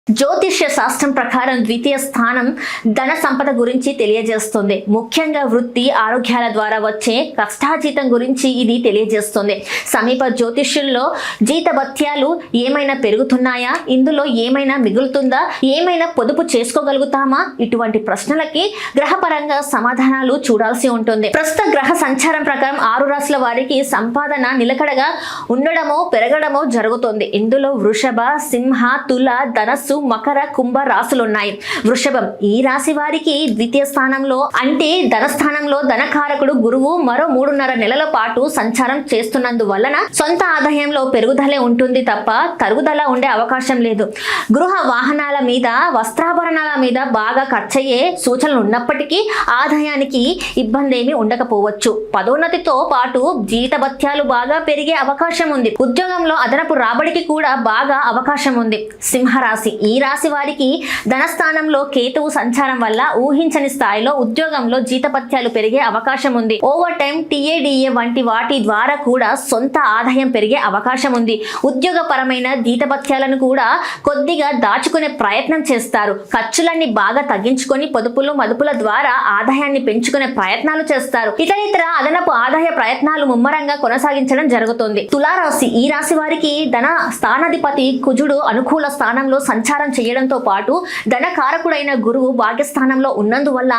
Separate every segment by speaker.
Speaker 1: జ్యోతిష్య శాస్త్రం ప్రకారం ద్వితీయ స్థానం ధన సంపద గురించి తెలియజేస్తుంది. ముఖ్యంగా వృత్తి ఆరోగ్యాల ద్వారా వచ్చే కష్టాజీతం గురించి ఇది తెలియజేస్తుంది. సమీప జ్యోతిష్యుల్లో జీతభత్యాలు ఏమైనా పెరుగుతున్నాయా, ఇందులో ఏమైనా మిగులుతుందా, ఏమైనా పొదుపు చేసుకోగలుగుతామా, ఇటువంటి ప్రశ్నలకి గ్రహపరంగా సమాధానాలు చూడాల్సి ఉంటుంది. ప్రస్తుత గ్రహ సంచారం ప్రకారం 6 రాశుల వారికి సంపాదన నిలకడగా ఉండడమో పెరగడమో జరుగుతుంది. ఇందులో వృషభ, సింహ, తుల, ధనస్సు, మకర, కుంభ రాశులున్నాయి. వృషభం ఈ రాశి వారికి ద్వితీయ స్థానంలో అంటే ధనస్థానంలో ధనకారకుడు గురువు మరో 3.5 నెలల పాటు సంచారం చేస్తున్నందువలన సొంత ఆదాయంలో పెరుగుదలే ఉంటుంది తప్ప తరుగుదల ఉండే అవకాశం లేదు. గృహ వాహనాల మీద, వస్త్రాభరణాల మీద బాగా ఖర్చయ్యే సూచనలు ఉన్నప్పటికీ ఆదాయానికి ఇబ్బంది ఏమీ ఉండకపోవచ్చు. పదోన్నతితో పాటు జీతభత్యాలు బాగా పెరిగే అవకాశం ఉంది. ఉద్యోగంలో అదనపు రాబడికి కూడా బాగా అవకాశం ఉంది. సింహరాశి ఈ రాశి వారికి ధనస్థానంలో కేతువు సంచారం వల్ల ఊహించని స్థాయిలో ఉద్యోగంలో జీతభత్యాలు పెరిగే అవకాశం ఉంది. ఓవర్ టైం, టీఏడిఏ వంటి వాటి ద్వారా కూడా సొంత ఆదాయం పెరిగే అవకాశం ఉంది. ఉద్యోగపరమైన జీతభత్యాలను కూడా కొద్దిగా దాచుకునే ప్రయత్నం చేస్తారు. ఖర్చులన్నీ బాగా తగ్గించుకొని పొదుపులు మదుపుల ద్వారా ఆదాయాన్ని పెంచుకునే ప్రయత్నాలు చేస్తారు. ఇతర అదనపు ఆదాయ ప్రయత్నాలు ముమ్మరంగా కొనసాగించడం జరుగుతుంది. తులారాశి ఈ రాశి వారికి ధన స్థానాధిపతి కుజుడు అనుకూల స్థానంలో సంచారం చేయడంతో పాటు ధనకారకుడైన గురువు భాగ్యస్థానంలో ఉన్నందువల్ల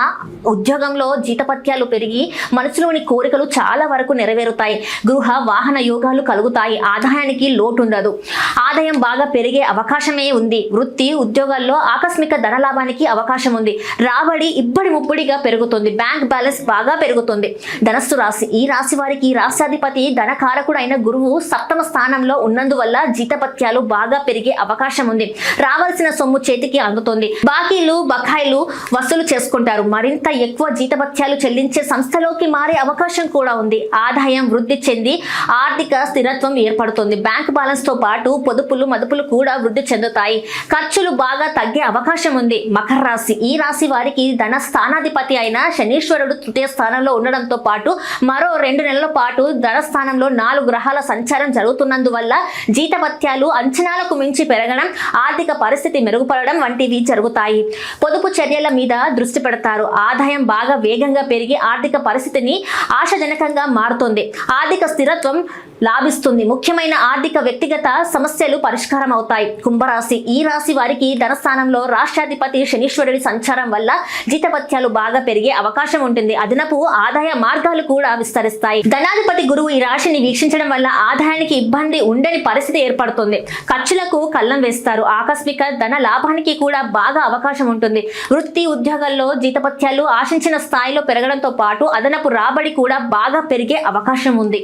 Speaker 1: ఉద్యోగంలో జీతపత్యాలు పెరిగి మనసులోని కోరికలు చాలా వరకు నెరవేరుతాయి. గృహ వాహన యోగాలు కలుగుతాయి. ఆదాయానికి లోటు ఉండదు. ఆదాయం బాగా పెరిగే అవకాశమే ఉంది. వృత్తి ఉద్యోగాల్లో ఆకస్మిక ధనలాభానికి అవకాశం ఉంది. రాబడి ఇబ్బడి ముబ్బడిగా పెరుగుతుంది. బ్యాంక్ బ్యాలెన్స్ బాగా పెరుగుతుంది. ధనస్సు రాశి ఈ రాశి వారికి రాష్ట్రాధిపతి ధనకారకుడైన గురువు సప్తమ స్థానంలో ఉన్నందువల్ల జీతపత్యాలు బాగా పెరిగే అవకాశం ఉంది. రావాల్సిన సొమ్ము చేతికి అందుతుంది. బాకీలు బకాయిలు వసూలు చేసుకుంటారు. మరింత ఎక్కువ జీతభత్యాలు చెల్లించే సంస్థలోకి మారే అవకాశం కూడా ఉంది. ఆదాయం వృద్ధి చెంది ఆర్థిక స్థిరత్వం ఏర్పడుతుంది. బ్యాంక్ బ్యాలెన్స్ తో పాటు పొదుపులు మదుపులు కూడా వృద్ధి చెందుతాయి. ఖర్చులు బాగా తగ్గే అవకాశం ఉంది. మకర రాశి ఈ రాశి వారికి ధన స్థానాధిపతి అయిన శనీశ్వరుడు తృతీయ స్థానంలో ఉండడంతో పాటు మరో 2 నెలల పాటు ధన స్థానంలో 4 గ్రహాల సంచారం జరుగుతున్నందువల్ల జీతభత్యాలు అంచనాలకు మించి పెరగడం, ఆర్థిక పరిస్థితి మెరుగుపడడం వంటివి జరుగుతాయి. పొదుపు చర్యల మీద దృష్టి పెడతారు. ఆదాయం బాగా వేగంగా పెరిగి ఆర్థిక పరిస్థితిని ఆశాజనకంగా మారుతుంది. ఆర్థిక స్థిరత్వం లాభిస్తుంది. ముఖ్యమైన ఆర్థిక వ్యక్తిగత సమస్యలు పరిష్కారం అవుతాయి. కుంభరాశి ఈ రాశి వారికి ధనస్థానంలో రాష్ట్రాధిపతి శనీశ్వరుడి సంచారం వల్ల జీతభత్యాలు బాగా పెరిగే అవకాశం ఉంటుంది. అదనపు ఆదాయ మార్గాలు కూడా విస్తరిస్తాయి. ధనాధిపతి గురువు ఈ రాశిని వీక్షించడం వల్ల ఆదాయానికి ఇబ్బంది ఉండని పరిస్థితి ఏర్పడుతుంది. ఖర్చులకు కళ్ళం వేస్తారు. ఆకస్మిక ధన లాభానికి కూడా బాగా అవకాశం ఉంటుంది. వృత్తి ఉద్యోగాల్లో జీతభత్యాలు ఆశించిన స్థాయిలో పెరగడంతో పాటు అదనపు రాబడి కూడా బాగా పెరిగే అవకాశం ఉంది.